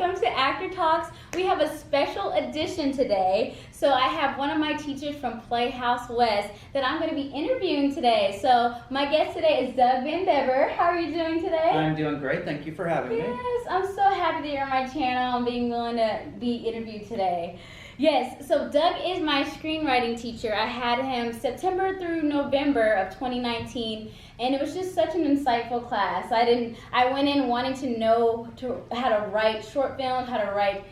welcome to Actor Talks. We have a special edition today. So I have one of my teachers from Playhouse West that I'm going to be interviewing today. So my guest today is Doug Van Bebber. How are you doing today? I'm doing great. Thank you for having me. Yes, I'm so happy that you're on my channel and being willing to be interviewed today. Yes, so Doug is my screenwriting teacher. I had him September through November of 2019, and it was just such an insightful class. I went in wanting to know how to write short films, how to write,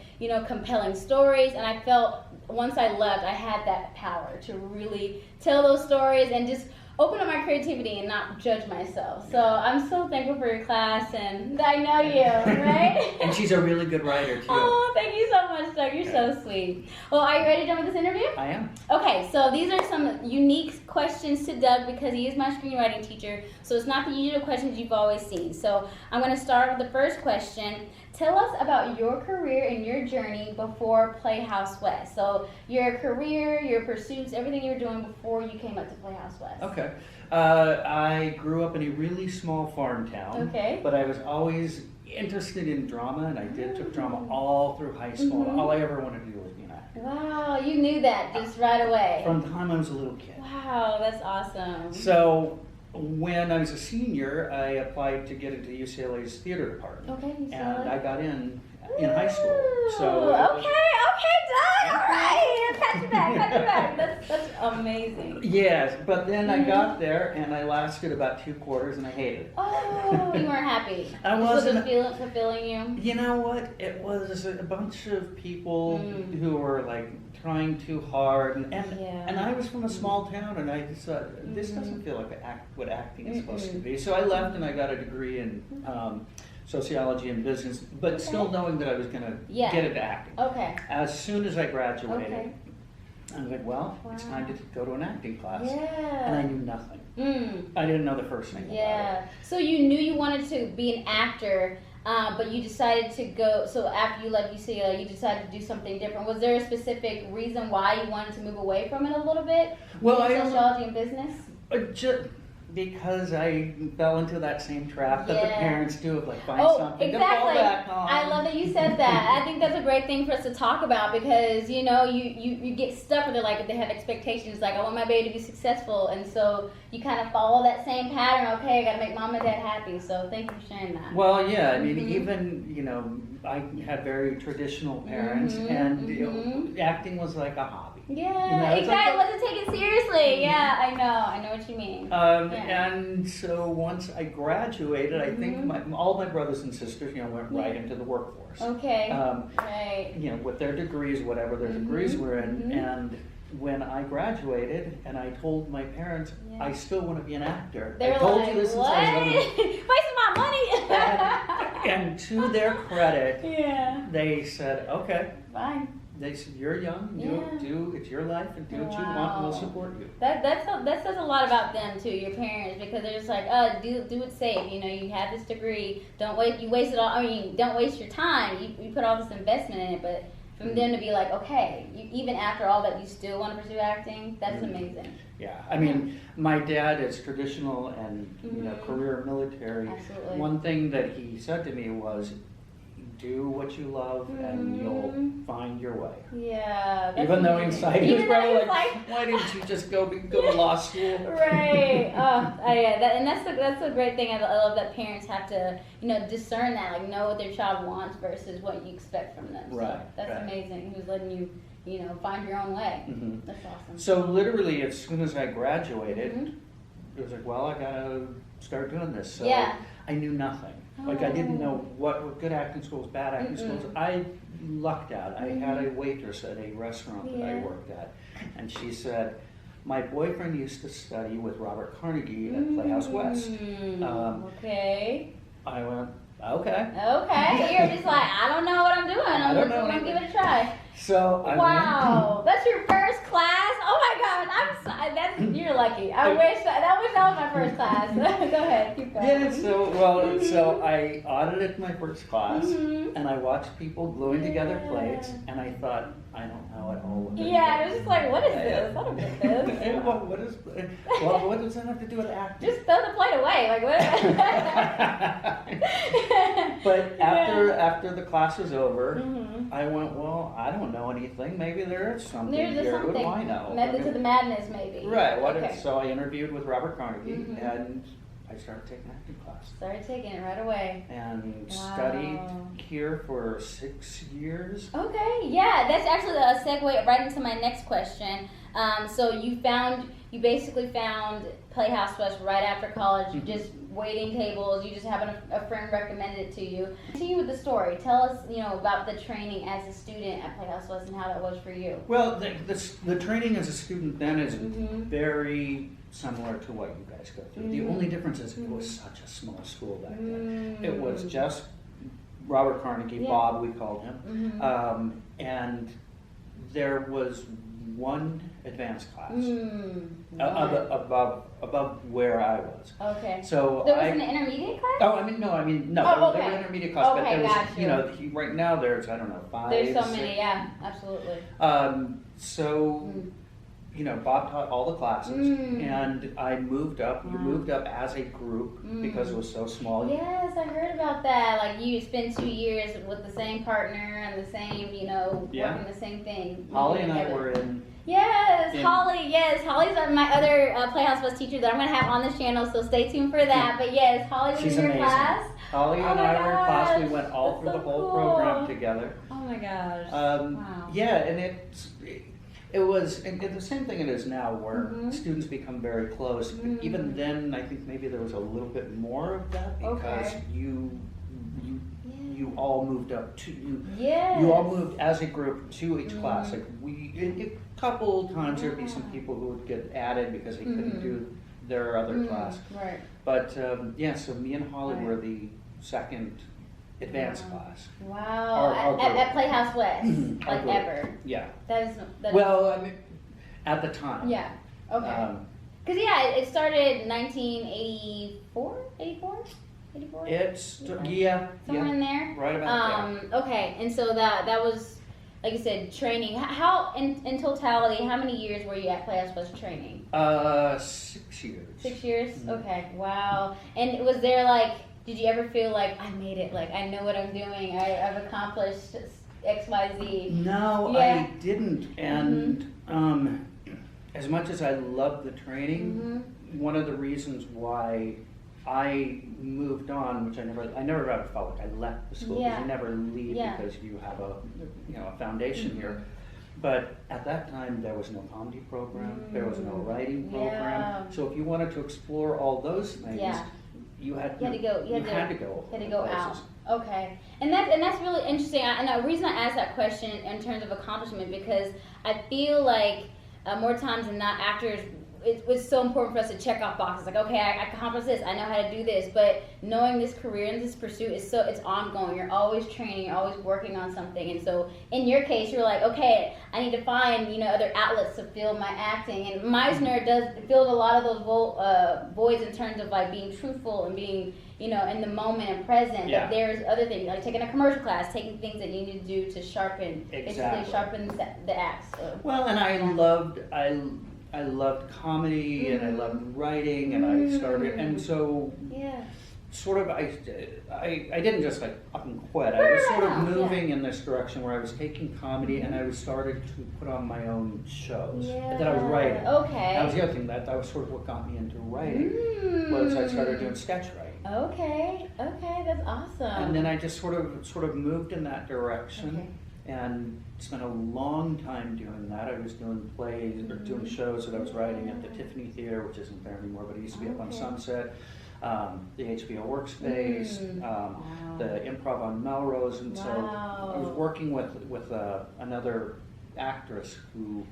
compelling stories, and I felt once I left, I had that power to really tell those stories and just open up my creativity and not judge myself. So I'm so thankful for your class, and I know you, right? And she's a really good writer too. Oh, thank you so much, Doug. You're so sweet. Well, are you ready to jump with this interview? I am. Okay, so these are some unique questions to Doug because he is my screenwriting teacher. So it's not the usual questions you've always seen. So I'm going to start with the first question. Tell us about your career and your journey before Playhouse West. So your career, your pursuits, everything you were doing before you came up to Playhouse West. Okay. I grew up in a really small farm town. Okay. But I was always interested in drama, and I took drama all through high school. Mm-hmm. All I ever wanted to do was be an actor. Wow, you knew that just right away. From the time I was a little kid. Wow, that's awesome. So when I was a senior, I applied to get into UCLA's theater department. Okay, UCLA. And I got in high school. So okay, Doug, all right. Pat you back. That's amazing. Yes, but then I got there and I lasted about 2 quarters and I hated it. Oh, you weren't happy. I wasn't. Was it fulfilling you? You know what? It was a bunch of people who were like trying too hard, and I was from a small town, and I just thought this doesn't feel like what acting is supposed to be. So I left and I got a degree in sociology and business, but still knowing that I was going to get into acting. Okay. As soon as I graduated, I was like, well, it's time to go to an acting class. Yeah. And I knew nothing. I didn't know the first thing about it. So you knew you wanted to be an actor, but you decided to go, so after you left UCLA, you decided to do something different. Was there a specific reason why you wanted to move away from it a little bit? Well, sociology and business? Just because I fell into that same trap that the parents do of like find something to exactly. fall back on. I love that you said that. I think that's a great thing for us to talk about because you get stuck with it, like if they have expectations like I want my baby to be successful, and so you kind of follow that same pattern. Okay, I got to make mom and dad happy. So thank you for sharing that. Well, yeah, I mean even I had very traditional parents, and acting was like a hobby. Yeah, exactly. Wasn't taken seriously. Yeah, I know what you mean. And so once I graduated, I think all my brothers and sisters, went right into the workforce. Okay. Right. With their degrees, whatever their degrees were in, and when I graduated and I told my parents I still want to be an actor. They were I told like, you this what? Wasting my money. and to their credit, they said, okay, fine. They said, you're young, do it's your life, and do what you want, and we'll support you. That says a lot about them too, your parents, because they're just like, do it safe. You have this degree, don't waste it all. Don't waste your time. You put all this investment in it, but from them to be like, okay, even after all that, you still want to pursue acting. That's amazing. Yeah, I mean, my dad is traditional and career military. Absolutely. One thing that he said to me was, do what you love and you'll find your way. Yeah. Even though inside he was probably like, why didn't you just go to law school? Right. That's a great thing. I love that parents have to, discern that, like know what their child wants versus what you expect from them. Right. So that's amazing. Who's letting you, find your own way. That's awesome. So literally, as soon as I graduated, it was like, well, I gotta start doing this. So I knew nothing. Like I didn't know what were good acting schools, bad acting schools. I lucked out. I had a waitress at a restaurant that I worked at, and she said, my boyfriend used to study with Robert Carnegie at Playhouse West. Okay. I went, okay. Okay. You're just like, I don't know what I'm doing. I'm gonna give it a try. So I went. That's your first class? Oh my God, you're lucky. I wish that was my first class. Go ahead, keep going. Yeah, so I audited my first class, and I watched people gluing together plates, and I thought, I don't know at all what they're doing. It was just like, what is this? I don't get this. what does that have to do with acting? Just throw the plate away. Like what? But after the class was over, I went, well, I don't know anything. Maybe there is something here. What do I know? Method to the madness, maybe. Right. So I interviewed with Robert Carnegie, and I started taking acting class. Started taking it right away. And studied here for 6 years. Okay, yeah, that's actually a segue right into my next question. So you basically found Playhouse West right after college. You just waiting tables. You just having a friend recommended it to you. Continue with the story. Tell us, about the training as a student at Playhouse West and how that was for you. Well, the training as a student then is very similar to what you guys go through. The only difference is it was such a small school back then. It was just Robert Carnegie, Bob we called him, and there was one advanced class above where I was. Okay. So there was an intermediate class? No. Oh, there was an intermediate class, but there was, gotcha. right now there's, I don't know, 5. There's so many, yeah, absolutely. Bob taught all the classes, and I moved up. You moved up as a group because it was so small. Yes, I heard about that. Like you spent 2 years with the same partner and the same, working the same thing. Holly and I were in. Yes, Holly. Yes, Holly's my other Playhouse West teacher that I'm going to have on this channel, so stay tuned for that. But yes, Holly was in your class. Holly and I were in class. We went all through the whole program together. Oh my gosh. Wow. Yeah, and it was the same thing it is now, where students become very close. But even then, I think maybe there was a little bit more of that because you all moved up to you all moved as a group to each class. Like a couple times there'd be some people who would get added because they couldn't do their other class. Right. But so me and Holly were the second advanced class. Wow. At Playhouse West, like ever. Yeah. That is well, I mean, at the time. Yeah. Okay. Because it started 1984, 84. It's somewhere in there. Right about there. Okay, and so that was, like you said, training. How in totality, how many years were you at Playhouse West training? 6 years. 6 years. Okay. Wow. And was there did you ever feel like I made it? Like I know what I'm doing. I've accomplished X, Y, Z. No, I didn't. And as much as I loved the training, one of the reasons why I moved on, which I never ever felt like I left the school, because you never leave because you have a foundation here. But at that time, there was no comedy program, there was no writing program. So if you wanted to explore all those things, you had to go out. Okay, and that's really interesting. And the reason I asked that question in terms of accomplishment, because I feel like more times than not, actors, it was so important for us to check off boxes. Like, okay, I accomplished this, I know how to do this. But knowing this career and this pursuit it's ongoing. You're always training, you're always working on something. And so in your case, you're like, okay, I need to find other outlets to fill my acting. And Meisner does fill a lot of those voids in terms of being truthful and being in the moment and present. Yeah. But there's other things like taking a commercial class, taking things that you need to do to sharpen, basically sharpen the acts. So. Well, and I loved comedy and I loved writing and I started, and so sort of I didn't just up and quit. I was sort of moving in this direction where I was taking comedy and I was started to put on my own shows that I was writing. Okay. That was the other thing, that was sort of what got me into writing, was I started doing sketch writing. Okay, that's awesome. And then I just sort of moved in that direction. And spent a long time doing that. I was doing plays or doing shows that I was writing at the Tiffany Theater, which isn't there anymore, but it used to be up on Sunset, the HBO Workspace, the Improv on Melrose, and so I was working with another actress who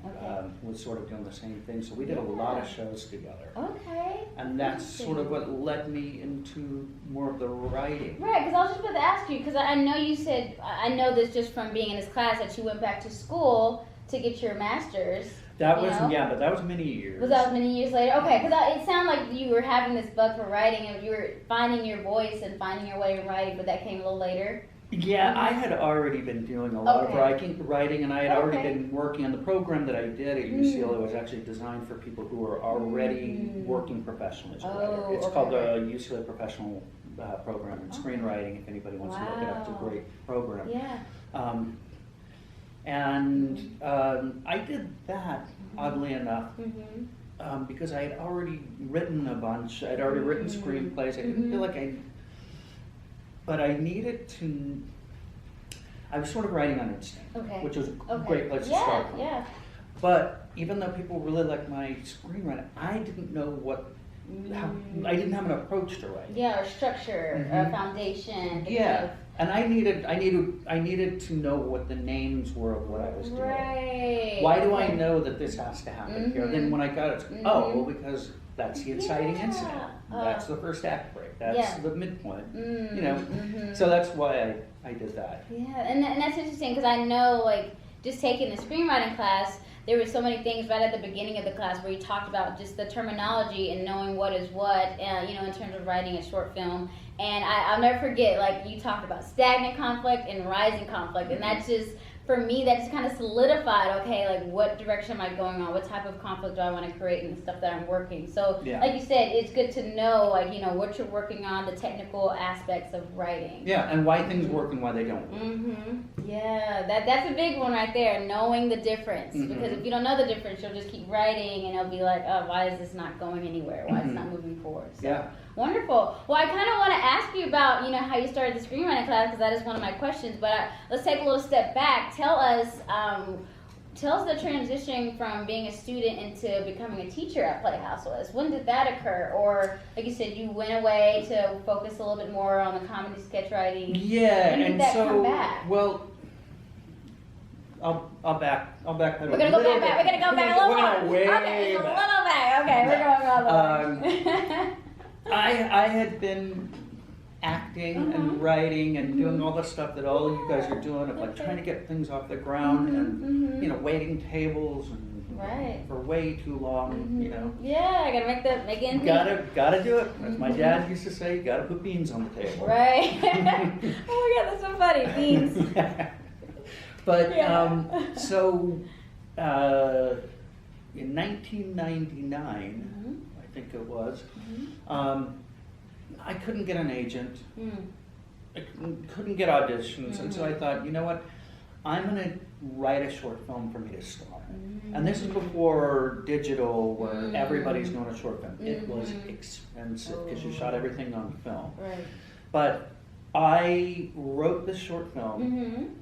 was sort of doing the same thing. So we did a lot of shows together. Okay. And that's sort of what led me into more of the writing. Right, because I was just about to ask you, because I know you said, I know this just from being in this class, that you went back to school to get your master's. That was, but that was many years. Was that many years later? Okay, because it sounded like you were having this bug for writing, and you were finding your voice and finding your way in writing, but that came a little later. Yeah, I had already been doing a lot of writing, and I had already Okay. been working on the program that I did at UCLA was actually designed for people who are already working professionally as a writer. It's called the UCLA Professional Program in Screenwriting. If anybody wants to look it up, it's a great program. Yeah. I did that, oddly enough, because I had already written a bunch. I'd already written screenplays. I didn't feel like but I needed to. I was sort of writing on instinct, which was a great place to start from. Yeah. But even though people really liked my screenwriting, I didn't know I didn't have an approach to writing. Yeah, or structure, or foundation. Yeah, and I needed to know what the names were of what I was doing. Right. Why do I know that this has to happen here? Then when I got it, because that's the inciting incident. That's the first act break. That's the midpoint. You know, so that's why I did that. Yeah, and that's interesting because I know, like, just taking the screenwriting class, there were so many things right at the beginning of the class where you talked about just the terminology and knowing what is what, you know, in terms of writing a short film. And I'll never forget, like, you talked about stagnant conflict and rising conflict, and that's just, for me, that just kind of solidified, okay, like, what direction am I going on? What type of conflict do I want to create and the stuff that I'm working? So, like you said, it's good to know, like, you know, what you're working on, the technical aspects of writing. Yeah, and why things work and why they don't work. Yeah, that's a big one right there, knowing the difference. Because if you don't know the difference, you'll just keep writing and it'll be like, oh, why is this not going anywhere? Why is it not moving forward? So, wonderful. Well, I kind of want to ask you about, you know, how you started the screenwriting class, because that is one of my questions. But let's take a little step back. Tell us the transition from being a student into becoming a teacher at Playhouse was. When did that occur? Or, like you said, you went away to focus a little bit more on the comedy sketch writing. Yeah, when did that come back? Well, I'll back. We're gonna go back. We're gonna go back a little more. Way okay, a back. little back. Okay, we're going all the way. I had been acting and writing and doing all the stuff that all you guys are doing of like trying to get things off the ground and you know, waiting tables and for way too long, you know. Yeah, I gotta make it. Gotta do it. As my dad used to say, you gotta put beans on the table. Right. Oh my God, that's so funny. Beans. But so in 1999, I think it was, I couldn't get an agent. I couldn't get auditions, and so I thought, you know what, I'm going to write a short film for me to star in. And this is before digital, where everybody's doing a short film. It was expensive because you shot everything on film. Right. But I wrote this short film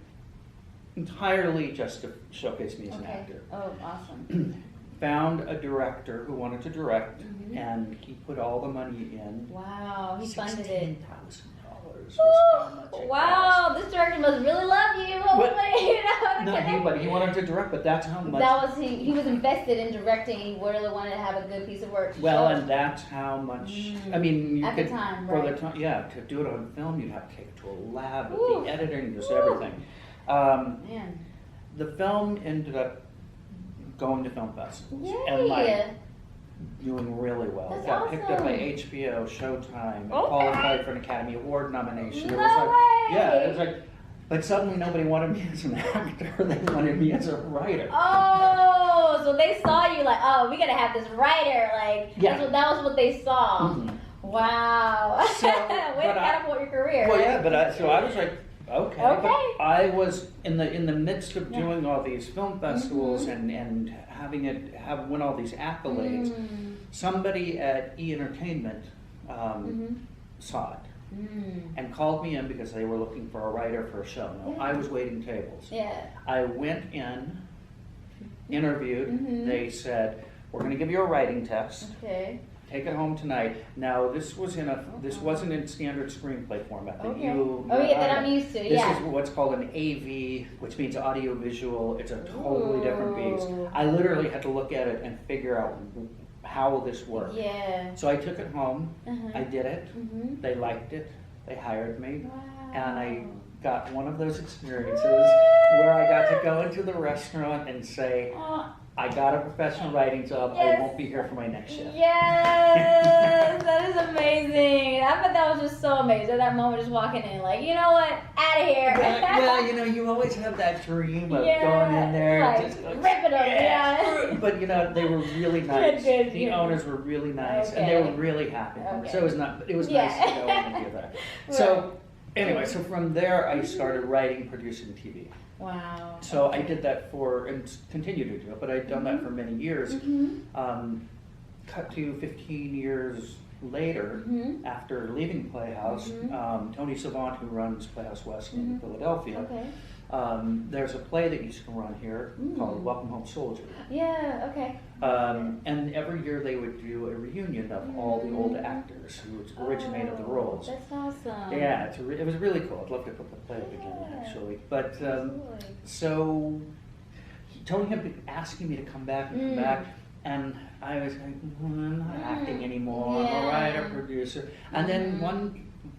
entirely just to showcase me as an actor. Oh, awesome. Found a director who wanted to direct, and he put all the money in. Wow, he funded it. $16,000. Wow, this director must really love you. Hopefully, but he wanted to direct, but that's how much. That was he was invested in directing. He really wanted to have a good piece of work. Well, and that's how much. I mean, you at could the time, for right? the time, to do it on film, you'd have to take it to a lab with the editing, just everything. Man. The film ended up going to film festivals. Yay. And like doing really well. That's It got picked up by awesome. HBO, Showtime, qualified for an Academy Award nomination. No It was like, way. it was like, but suddenly nobody wanted me as an actor. They wanted me as a writer. Oh, so they saw you like, oh, we gotta have this writer. Like, that was what they saw. Wow. So, way to catapult your career. Well, right? yeah, but so I was like, okay. But I was in the midst of doing all these film festivals and win all these accolades. Somebody at E Entertainment saw it and called me in because they were looking for a writer for a show. Now, I was waiting tables. I went in, interviewed. They said, we're going to give you a writing test. Okay. Take it home tonight. Now this wasn't in standard screenplay format that that I'm used to. This is what's called an AV, which means audio visual. It's a totally different beast. I literally had to look at it and figure out how will this work. Yeah. So I took it home. I did it. They liked it. They hired me, and I got one of those experiences where I got to go into the restaurant and say, I got a professional writing job. Yes. I won't be here for my next shift. Yes, that is amazing. I bet that was just so amazing. At that moment, just walking in, like, you know what, out of here. Well, you know, you always have that dream of Yeah, going in there like, and just rip it up, yeah. But you know, they were really nice. Good, The owners were really nice, and they were really happy. Okay. So it was nice to go in and do that. So anyway, so from there I started writing, producing TV. Wow. So I did that for, and continue to do it, but I'd done that for many years. Cut to 15 years later, after leaving Playhouse, Tony Savant, who runs Playhouse West in Philadelphia, there's a play that used to run here called Welcome Home Soldier. Yeah, okay. And every year they would do a reunion of all the old actors who originated the roles. That's awesome. Yeah, it was really cool. I'd love to put the play up again, actually. But so Tony had been asking me to come back and come back, and I was like, I'm not acting anymore. I'm a writer, producer. And then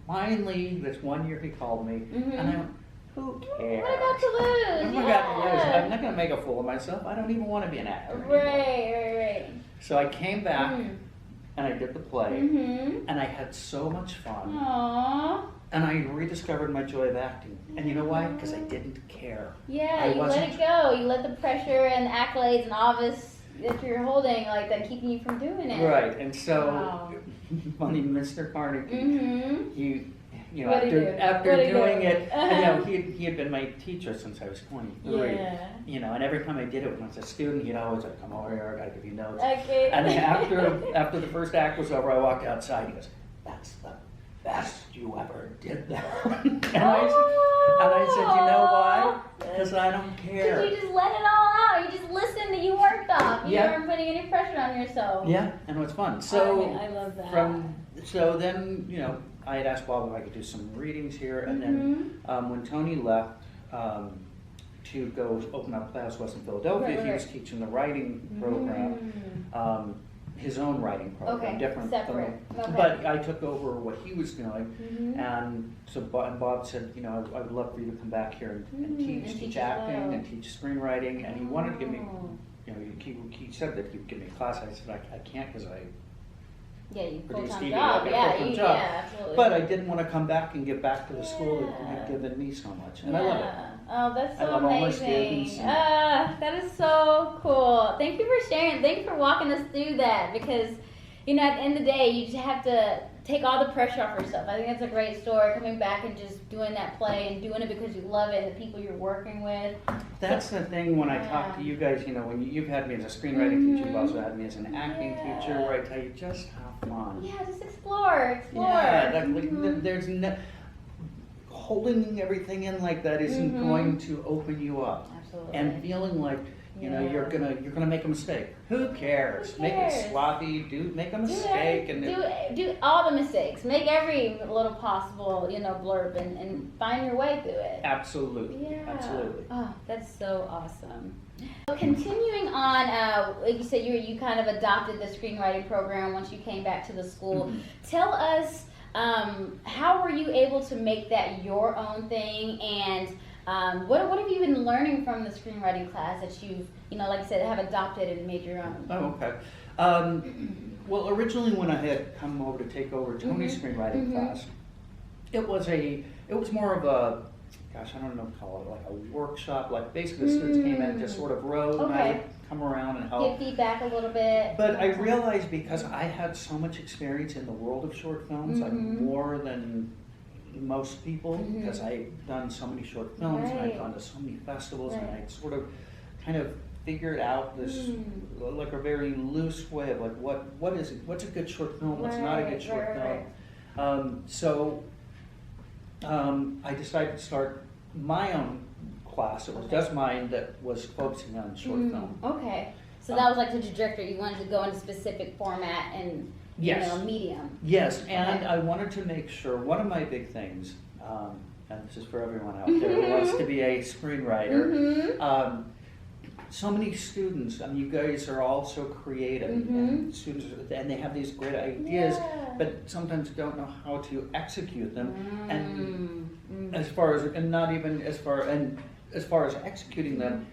finally, this one year he called me, and I went, who cares? What I got to lose? What I got to lose? I'm not going to make a fool of myself. I don't even want to be an actor anymore. Right. So I came back, and I did the play, and I had so much fun. Aww. And I rediscovered my joy of acting. And you know why? Because I didn't care. Yeah, you let it go. You let the pressure and the accolades and all this that you're holding, like that, keeping you from doing it. Right. And so, funny, Mr. Carnegie, you know, after doing it, you know, he had been my teacher since I was 23. Yeah. You know, and every time I did it when I was a student, he'd always like, come over here, I gotta give you notes. Okay. And after the first act was over, I walked outside. He goes, "That's the best you ever did that." and I said, you know why? Because I don't care. Because you just let it all out. You just listened and you worked off. You weren't putting any pressure on yourself. Yeah, and it was fun. So I love that. So then, you know, I had asked Bob if I could do some readings here, and then when Tony left to go open up Playhouse West in Philadelphia, he was teaching the writing program, his own writing program, different. Separate. But I took over what he was doing, and so Bob said, you know, I would love for you to come back here and teach acting and teach screenwriting, and he wanted to give me, you know, he said that he would give me a class. I said I can't because I. Yeah, you produce full-time TV, job. Yeah, absolutely. But I didn't want to come back and give back to the school that had given me so much, and I love it. Oh, that's so I love amazing. all my students. That is so cool. Thank you for sharing. Thank you for walking us through that, because, you know, at the end of the day, you just have to take all the pressure off yourself. I think that's a great story, coming back and just doing that play and doing it because you love it and the people you're working with. That's the thing when I talk to you guys, you know, when you've had me as a screenwriting teacher, you've also had me as an acting teacher, where I tell you just have fun. Yeah, just explore. Yeah, there's no, holding everything in like that isn't going to open you up. Absolutely. And feeling like, you know, you're gonna make a mistake. Who cares? Make it sloppy. Make a mistake, and do all the mistakes. Make every little possible, you know, blurb, and find your way through it. Absolutely. Yeah. Absolutely. Oh, that's so awesome. Continuing on, like you said, you kind of adopted the screenwriting program once you came back to the school. Tell us, how were you able to make that your own thing, and what have you been learning from the screenwriting class that you've, you know, like I said, have adopted and made your own? Oh, okay. Well, originally when I had come over to take over Tony's screenwriting class, it was more of a, gosh, I don't know what to call it, like a workshop. Like basically the students came in and just sort of wrote, and I would come around and help. Give feedback a little bit. But I realized because I had so much experience in the world of short films, like more than most people, because I've done so many short films and I've gone to so many festivals, and I sort of kind of figured out this like a very loose way of like what is it, what's a good short film, what's not a good short film. So I decided to start my own class. It was just mine that was focusing on short film. Okay, so that was like the trajectory. You wanted to go into specific format and you know, medium. Yes, and I wanted to make sure, one of my big things, and this is for everyone out there who wants to be a screenwriter, so many students, I mean, you guys are all so creative, and students, and they have these great ideas, but sometimes don't know how to execute them, and as far as, and not even as far as executing them,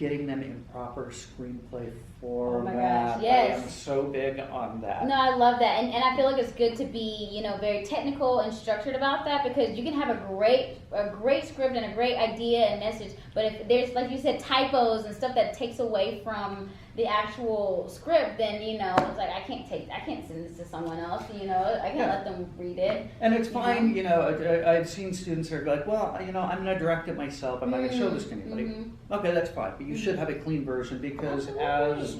getting them in proper screenplay Oh my format. gosh, yes. I am so big on that. No, I love that, and I feel like it's good to be, you know, very technical and structured about that, because you can have a great script and a great idea and message, but if there's, like you said, typos and stuff that takes away from the actual script, then, you know, it's like I can't send this to someone else, you know, I can't let them read it. And it's fine, you know, I've seen students who are like, well, you know, I'm going to direct it myself, I'm not going to show this to anybody. Okay, that's fine, but you should have a clean version, because as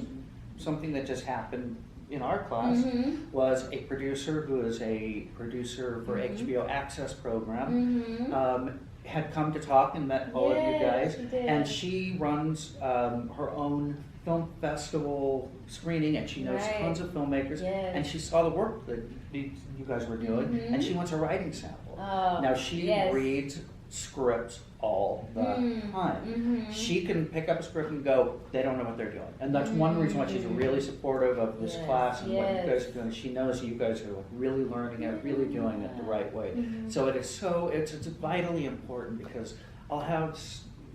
something that just happened in our class was a producer who is a producer for HBO Access program, had come to talk and met all of you guys, and she runs her own film festival screening, and she knows tons of filmmakers, and she saw the work that you guys were doing, and she wants a writing sample. Now she reads scripts all the time. She can pick up a script and go, they don't know what they're doing. And that's one reason why she's really supportive of this class and what you guys are doing. She knows you guys are really learning it, really doing it the right way. So it's vitally important, because I'll have,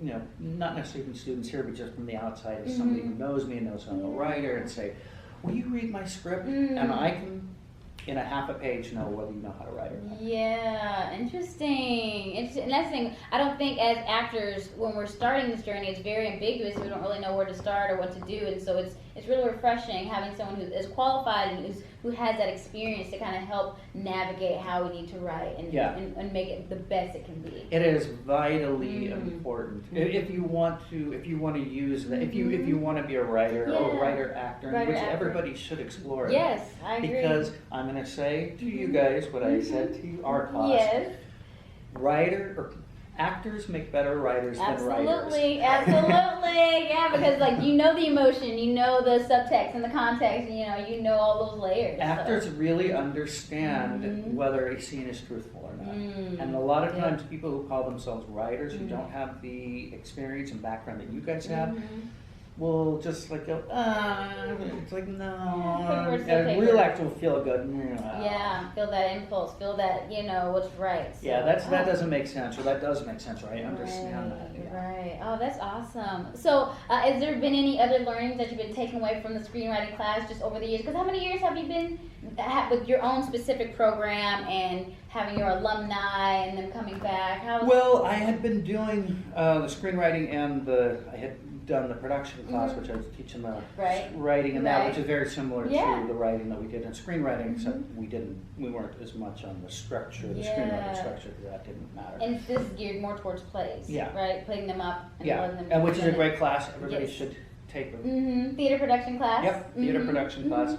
you know, not necessarily from students here, but just from the outside, as somebody who knows me and knows I'm a writer, and say, will you read my script? And I can, in a half a page, know whether you know how to write or not. Yeah, interesting. And that's the thing, I don't think as actors, when we're starting this journey, it's very ambiguous. We don't really know where to start or what to do, and so it's really refreshing having someone who is qualified and who has that experience to kind of help navigate how we need to write and make it the best it can be. It is vitally important. If you want to use that, if you want to be a writer or a writer actor, which everybody should explore. Yes, I agree. Because I'm going to say to you guys what I said to our class. Actors make better writers than writers. Absolutely, yeah, because like you know the emotion, you know the subtext and the context, and you know all those layers. Actors really understand whether a scene is truthful or not. And a lot of times people who call themselves writers who don't have the experience and background that you guys have will just like go, it's like, no. And real actor will feel good. Yeah, feel that impulse, feel that, what's right. So, that doesn't make sense, or that does make sense, or I understand that. Yeah. Right. Oh, that's awesome. So, has there been any other learnings that you've been taking away from the screenwriting class just over the years? Because how many years have you been with your own specific program and having your alumni and them coming back? Well, I had been doing the screenwriting and I had done the production class, which I was teaching the writing and that, which is very similar to the writing that we did in screenwriting, except we weren't as much on the structure, the screenwriting structure, because that didn't matter. And this is geared more towards plays, right? Putting them up and letting them. And which is a great class. Everybody should take them. Theater production class. Yep, theater production class.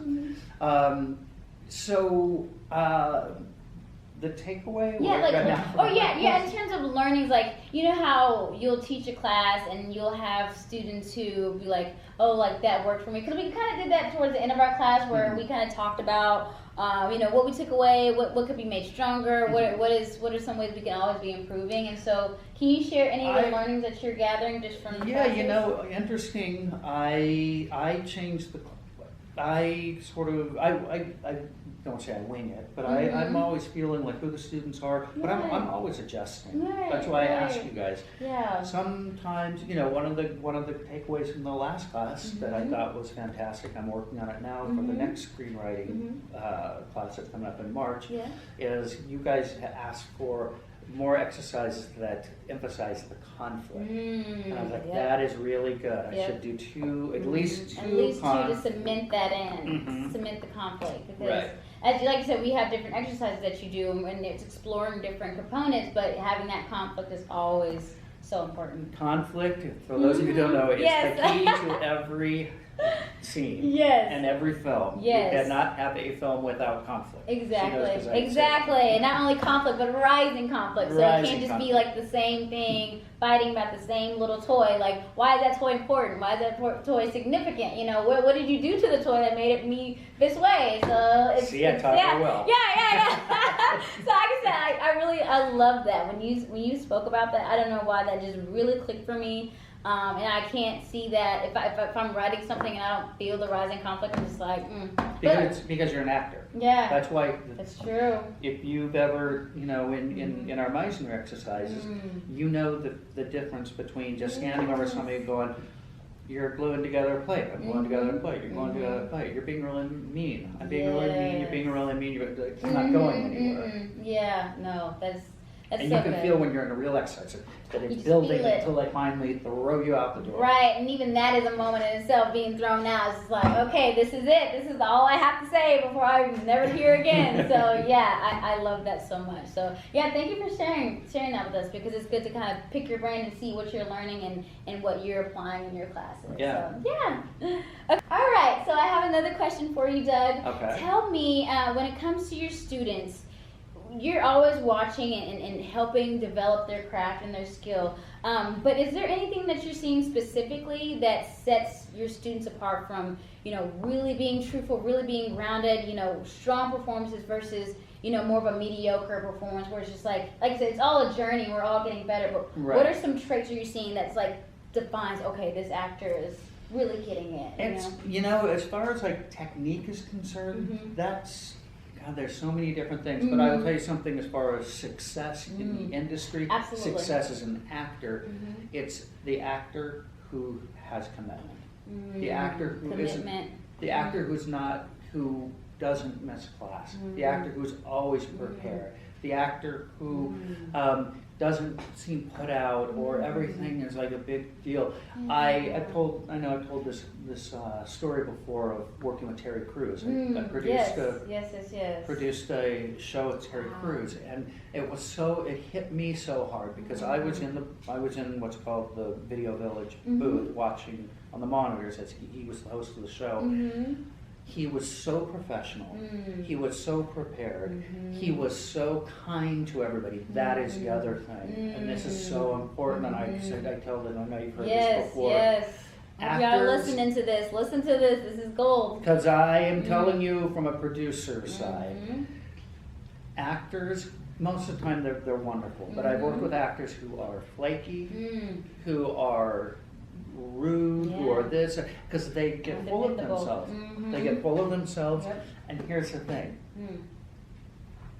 The takeaway? In terms of learnings, like, you know how you'll teach a class and you'll have students who be like, oh, like that worked for me. Because we kind of did that towards the end of our class where we kind of talked about, what we took away, what could be made stronger, what are some ways we can always be improving. And so can you share any of the learnings that you're gathering just from the classes? Interesting. I changed I don't say I wing it, but I'm always feeling like who the students are, but I'm always adjusting. That's why I ask you guys. Yeah. Sometimes, one of the takeaways from the last class that I thought was fantastic, I'm working on it now for the next screenwriting class that's coming up in March, is you guys asked for more exercises that emphasize the conflict. And I was like, that is really good. I should do at least two to cement that in, cement the conflict. Because as like you said, we have different exercises that you do, and it's exploring different components, but having that conflict is always so important. Conflict, for those of you who don't know, is the key to every scene and every film. You cannot have a film without conflict. Exactly. And not only conflict, but rising conflict. So it can't just be like the same thing, fighting about the same little toy. Like, why is that toy important? Why is that toy significant? What did you do to the toy that made it me this way? So I taught her well. So like I said, I love that. When you spoke about that, I don't know why that just really clicked for me. And I can't see that if I'm writing something and I don't feel the rising conflict, I'm just like, because you're an actor. Yeah. That's why. That's true. If you've ever, in our Meisner exercises, you know the difference between just standing over somebody going, you're gluing together a plate. I'm gluing together a plate. You're gluing together a plate. You're being really mean. I'm being really mean. You're being really mean. It's not going anywhere. Yeah, no, that's and so you can good. feel when you're in a real exercise that it's You building feel it. until they finally throw you out the door. Right, and even that is a moment in itself, being thrown out. It's just like, okay, this is it. This is all I have to say before I never hear again. So yeah, I love that so much. So yeah, thank you for sharing that with us, because it's good to kind of pick your brain and see what you're learning and what you're applying in your classes. Yeah. So, yeah. Okay. All right, so I have another question for you, Doug. Okay. Tell me, when it comes to your students, you're always watching and helping develop their craft and their skill. But is there anything that you're seeing specifically that sets your students apart from, really being truthful, really being grounded, strong performances versus, more of a mediocre performance where it's just like I said, it's all a journey. We're all getting better. But Right. what are some traits you're seeing that's like defines, okay, this actor is really getting it? It's, as far as like technique is concerned, that's, God, there's so many different things, but I will tell you something as far as success in the industry. Absolutely. Success as an actor, it's the actor who has commitment. The actor who Commitment. the actor who doesn't miss class. The actor who's always prepared. The actor who doesn't seem put out, or everything is like a big deal. I told this story before of working with Terry Crews. I produced a show with Terry Crews, and it hit me so hard because I was in what's called the Video Village booth watching on the monitors as he was the host of the show. He was so professional. He was so prepared. He was so kind to everybody. That is the other thing. And this is so important. And I tell them, I know you've heard this before. Yes. Actors, you are listening to this. Listen to this. This is gold. Because I am telling you from a producer side, actors, most of the time they're wonderful. But I've worked with actors who are flaky, who are rude, who are this, because they get full of themselves. They get full of themselves, and here's the thing.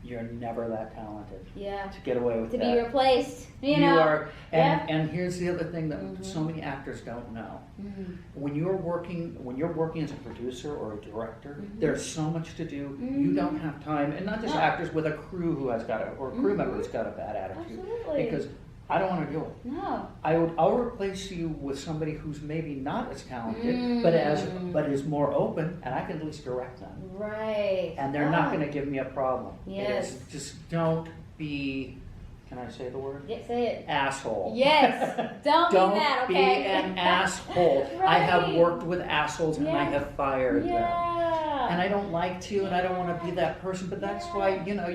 You're never that talented to get away with to that. be replaced, You are, and here's the other thing that so many actors don't know. When you're working as a producer or a director, there's so much to do. You don't have time, and not just actors, with a crew who has got or a crew member who's got a bad attitude. Absolutely. Because I don't want to do it. No. I'll replace you with somebody who's maybe not as talented, but is more open, and I can at least direct them. Right. And they're not going to give me a problem. Yes. It is, just don't be. Can I say the word? Yeah, say it. Asshole. Yes. Don't be that, okay? Be an asshole. Right. I have worked with assholes and I have fired them. And I don't like to, and I don't want to be that person, but that's why, you know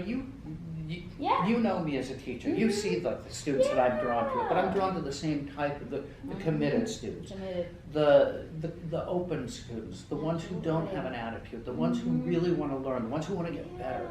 me as a teacher. You see the students that I'm drawn to, but I'm drawn to the same type of the committed students. The open students, the ones who don't have an attitude, the ones who really want to learn, the ones who want to get better.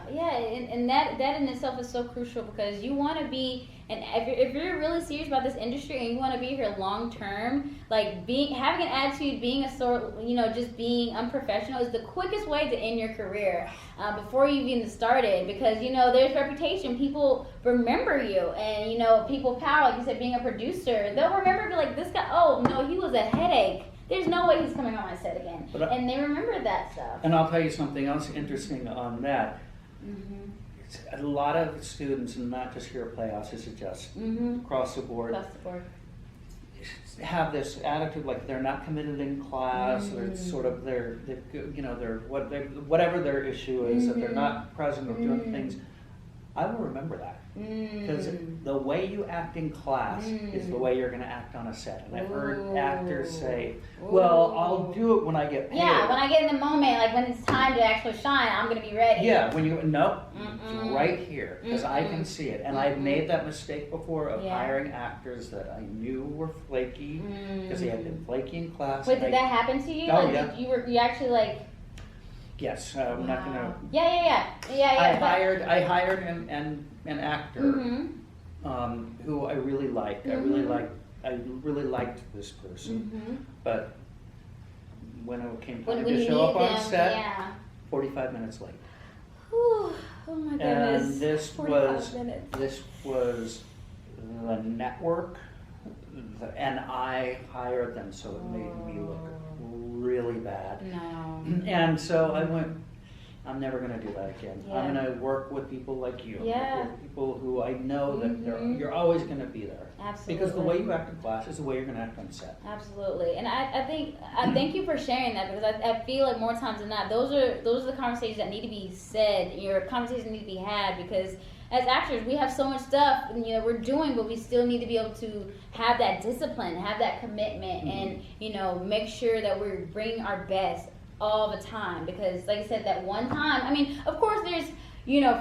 And that in itself is so crucial, because you want to be, and if you're really serious about this industry and you want to be here long term, like having an attitude, being a sort, just being unprofessional is the quickest way to end your career before you've even started, because there's reputation. People remember you, and people power, like you said, being a producer, they'll remember, like, this guy, oh no, he was a headache. There's no way he's coming on my set again. And they remember that stuff. And I'll tell you something else interesting on that. A lot of students, and not just here at Playhouse, this is just across the board, have this attitude like they're not committed in class, or it's sort of they're whatever their issue is, that they're not present or doing things. I will remember that, because the way you act in class is the way you're going to act on a set. And I've heard actors say, "Well, I'll do it when I get paid." Yeah, when I get in the moment, like when it's time to actually shine, I'm going to be ready. Yeah, it's right here, because I can see it. And I've made that mistake before of hiring actors that I knew were flaky, because they had been flaky in class. Wait, did that happen to you? Oh, like, yeah. You actually like... Yes, I'm not gonna. Yeah. I hired an actor who I really liked. I really liked this person, but when it came time to show up on set, 45 minutes late. Whew. Oh my goodness. And this was the network and I hired them, so it made me look really bad. No. And so I went, I'm never going to do that again. Yeah. I'm going to work with people like you. Yeah. With people who I know that you're always going to be there. Absolutely. Because the way you act in class is the way you're going to act on set. Absolutely. And I thank you for sharing that, because I feel like more times than not, those are the conversations that need to be said. Your conversations need to be had, because as actors, we have so much stuff, we're doing, but we still need to be able to have that discipline, have that commitment, and, make sure that we're bringing our best all the time. Because, like I said, that one time, I mean, of course there's,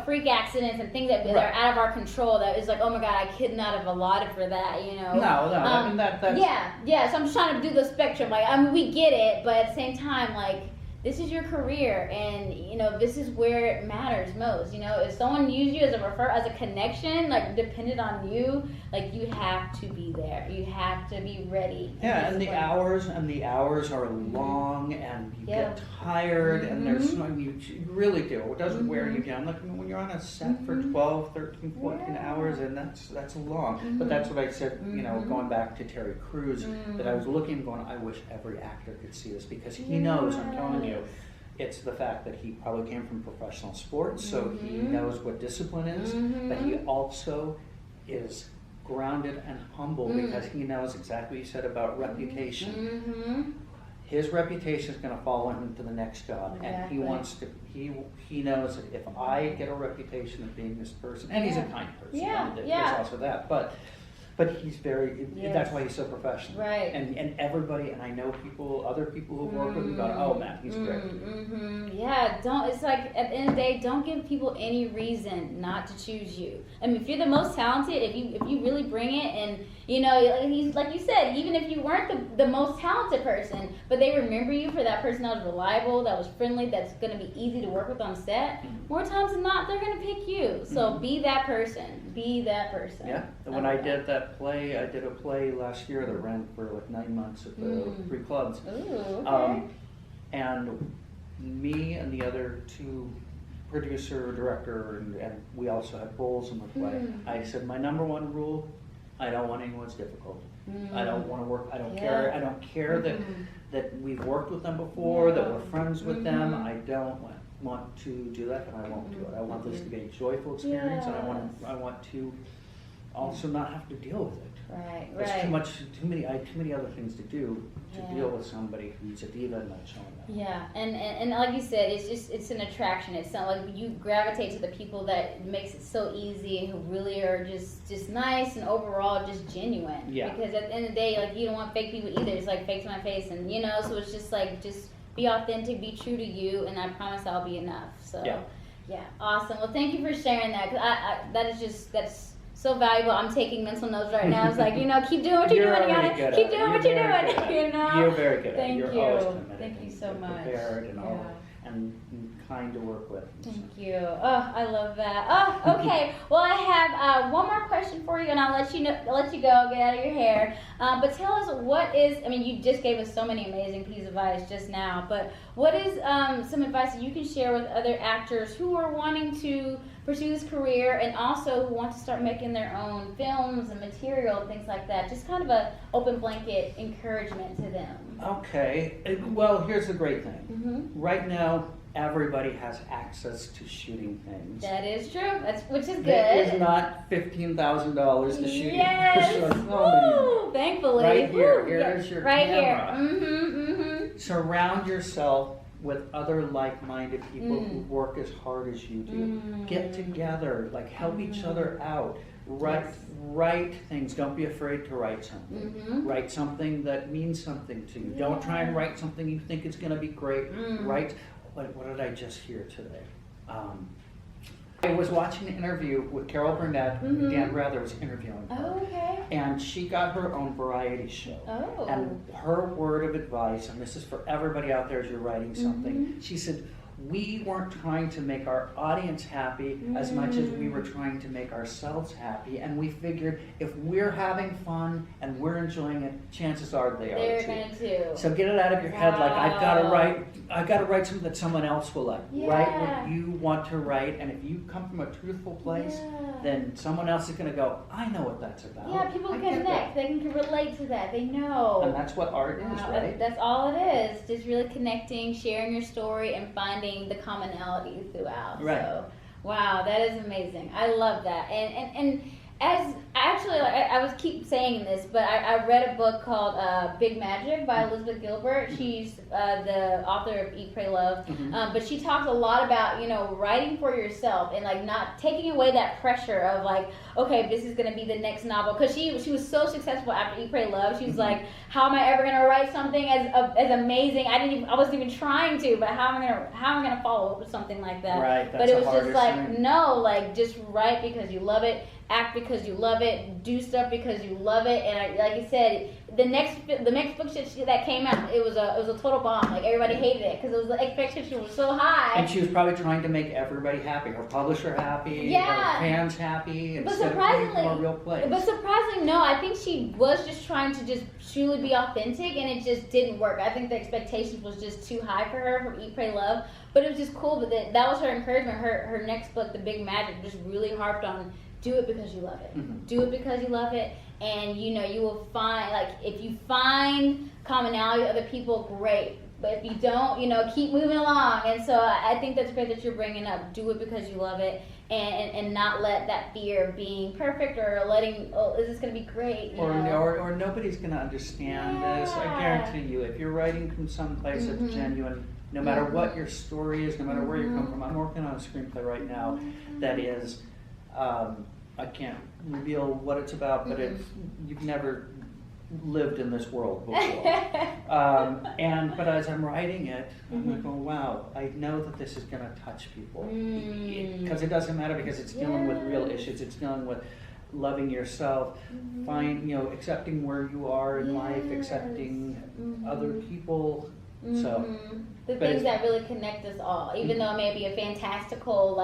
freak accidents and things that are out of our control that is like, oh my God, I could not have allotted for that, No, I mean, that's... Yeah, so I'm just trying to do the spectrum. Like, I mean, we get it, but at the same time, like, this is your career, and this is where it matters most. If someone used you as a connection, like dependent on you, like you have to be there. You have to be ready. Yeah, and the hours are long, and you get tired, and there's you really do. It doesn't wear you down. Like when you're on a set for 12, 13, 14 hours, and that's long. But that's what I said. Going back to Terry Crews, that I was looking and going, I wish every actor could see this, because he knows. I'm telling you. It's the fact that he probably came from professional sports, so he knows what discipline is, but he also is grounded and humble, because he knows exactly what you said about reputation. His reputation is going to follow him into the next job, and he wants to. He knows that if I get a reputation of being this person, and he's a kind person. There's also that, but he's very, that's why he's so professional. Right. And everybody, and I know other people who work with him go, oh man, he's great. Yeah, it's like, at the end of the day, don't give people any reason not to choose you. I mean, if you're the most talented, if you really bring it, and, he's, like you said, even if you weren't the most talented person, but they remember you for that person that was reliable, that was friendly, that's going to be easy to work with on set, more times than not, they're going to pick you. So be that person. Be that person. Yeah, and when I did that play, I did a play last year that ran for like 9 months at the 3 clubs. Ooh, okay. And me and the other 2 producer, director, and we also had roles in the play. I said, my number 1 rule, I don't want anyone's difficult. I don't want to work, I don't care. I don't care that we've worked with them before, that we're friends with them. I don't want to do that, and I won't do it. I want this to be a joyful experience, and I want to also not have to deal with it. Right. There's too many other things to do to deal with somebody who's a diva and not showing that. Yeah, and like you said, it's an attraction. It's not like you gravitate to the people that makes it so easy, and who really are just nice, and overall just genuine. Yeah. Because at the end of the day, like, you don't want fake people either. It's like fake to my face, and so it's just like, just be authentic, be true to you, and I promise I'll be enough. So yeah, awesome. Well, thank you for sharing that, because that's so valuable. I'm taking mental notes right now. It's like, keep doing what you're doing, Ayana. Keep doing what you're doing. You're very good at it. Thank You're you. always committed. Thank you so much. Prepared and kind to work with. Thank you. Oh, I love that. Oh, okay. Well, I have one more question for you, and I'll let you go, get out of your hair. But tell us, you just gave us so many amazing pieces of advice just now, but what is some advice that you can share with other actors who are wanting to pursue this career, and also who want to start making their own films and material and things like that? Just kind of a open blanket encouragement to them. Okay. Well, here's the great thing. Right now, everybody has access to shooting things. That is true. Which is good. It is not $15,000 to shoot a film anymore. Thankfully. Right here. Here's your camera. Here. Surround yourself with other like-minded people who work as hard as you do. Get together, help each other out. Write things. Don't be afraid to write something. Write something that means something to you. Don't try and write something you think is going to be great. Write. What did I just hear today? I was watching an interview with Carol Burnett, who Dan Rather was interviewing her. Oh, okay. And she got her own variety show. Oh. And her word of advice, and this is for everybody out there as you're writing something, she said, we weren't trying to make our audience happy as much as we were trying to make ourselves happy. And we figured if we're having fun and we're enjoying it, chances are they're gonna too. So get it out of your head, like I've got to write something that someone else will like. Write what you want to write, and if you come from a truthful place, then someone else is gonna go, I know what that's about. Yeah, people connect. They can relate to that. They know. And that's what art is, right? That's all it is. Just really connecting, sharing your story, and finding the commonality throughout. Right. So, wow, that is amazing. I love that. And as actually, I was keep saying this, but I read a book called Big Magic by Elizabeth Gilbert. She's the author of Eat, Pray, Love. But she talks a lot about, writing for yourself and like not taking away that pressure of like, okay, this is going to be the next novel. Because she was so successful after Eat, Pray, Love. She was like, how am I ever going to write something as amazing? I wasn't even trying to, but how am I going to follow up with something like that? Right. That's but it was just like, thing. no, like just write because you love it. Act because you love it, do stuff because you love it, and like you said, the next book that came out, it was a total bomb. Like everybody hated it because the expectation was so high. And she was probably trying to make everybody happy, her publisher happy, her fans happy, instead of coming from a real place. But surprisingly, no, I think she was just trying to just truly be authentic, and it just didn't work. I think the expectations was just too high for her from Eat, Pray, Love. But it was just cool. But that was her encouragement. Her next book, The Big Magic, just really harped on. Do it because you love it. Do it because you love it, and you will find, like, if you find commonality with other people, great. But if you don't, keep moving along. And so I think that's great that you're bringing up. Do it because you love it, and not let that fear of being perfect or letting, is this going to be great? Or nobody's going to understand this. I guarantee you, if you're writing from some place that's genuine, no matter what your story is, no matter where you come from. I'm working on a screenplay right now that is. I can't reveal what it's about, but you've never lived in this world before. But as I'm writing it, I'm like, oh wow, I know that this is going to touch people. Because it doesn't matter, because it's dealing with real issues. It's dealing with loving yourself, accepting where you are in life, accepting other people. So the things that really connect us all, even though it may be a fantastical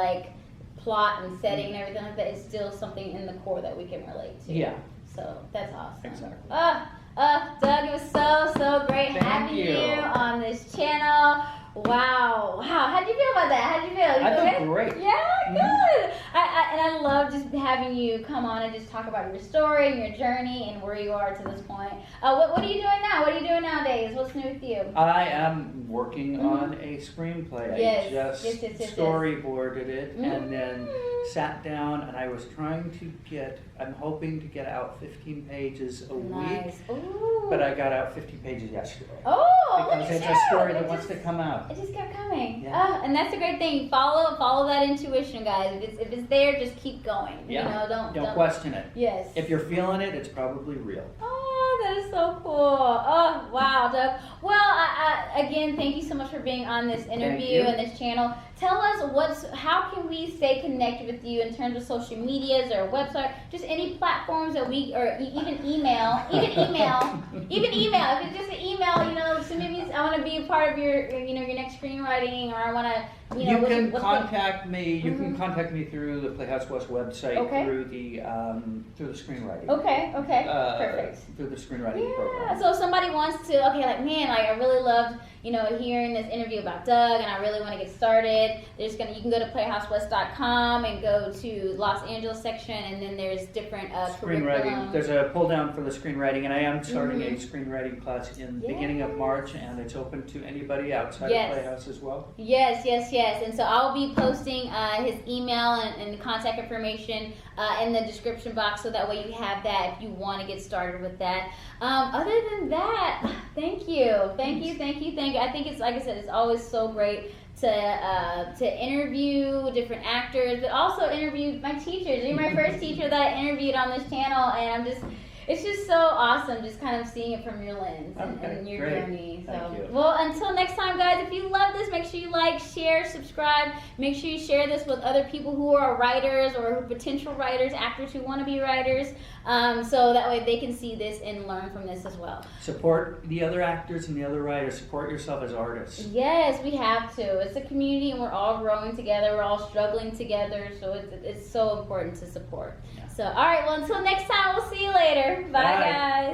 plot and setting and everything like that, it's still something in the core that we can relate to. Yeah. So that's awesome. Exactly. Doug, it was so great having you on this channel. Wow. How'd you feel about that? How'd you feel? I feel great. Yeah, good. I love just having you come on and just talk about your story and your journey and where you are to this point. What are you doing now? What are you doing nowadays? What's new with you? I am working on a screenplay. I just storyboarded it and then sat down, and I was trying to I'm hoping to get out 15 pages a week. Ooh. But I got out 50 pages yesterday. Oh, because it's a story that wants to come out. It just kept coming. Yeah. And that's a great thing. Follow that intuition, guys. If it's there, just keep going. Yeah. Don't question it. Yes. If you're feeling it, it's probably real. Oh, that is so cool. Oh, wow, Doug. Well, again, thank you so much for being on this interview and this channel. Tell us how can we stay connected with you in terms of social medias or website, just any platforms that or even email. Even email. If it's just an email, send me. I want to be a part of your next screenwriting, or I want to. You can contact me. You can contact me through the Playhouse West website through the screenwriting. Okay. Perfect. Through the screenwriting program. So if somebody wants to, I really loved hearing this interview about Doug, and I really want to get started. You can go to playhousewest.com and go to Los Angeles section, and then there's different screenwriting. There's a pull down for the screenwriting, and I am starting a screenwriting class in the beginning of March, and it's open to anybody outside of Playhouse as well. Yes. And so I'll be posting his email and contact information in the description box, so that way you have that if you want to get started with that. Other than that, thank you. I think it's, like I said, it's always so great to interview different actors, but also interview my teachers. You're my first teacher that I interviewed on this channel, and it's just so awesome just kind of seeing it from your lens and your journey. So, Thank you. Well, until next time, guys, if you love this, make sure you like, share, subscribe. Make sure you share this with other people who are writers or potential writers, actors who want to be writers, so that way they can see this and learn from this as well. Support the other actors and the other writers. Support yourself as artists. Yes, we have to. It's a community and we're all growing together. We're all struggling together. So it's so important to support. Yeah. So, all right. Well, until next time, we'll see you later. Bye. Guys.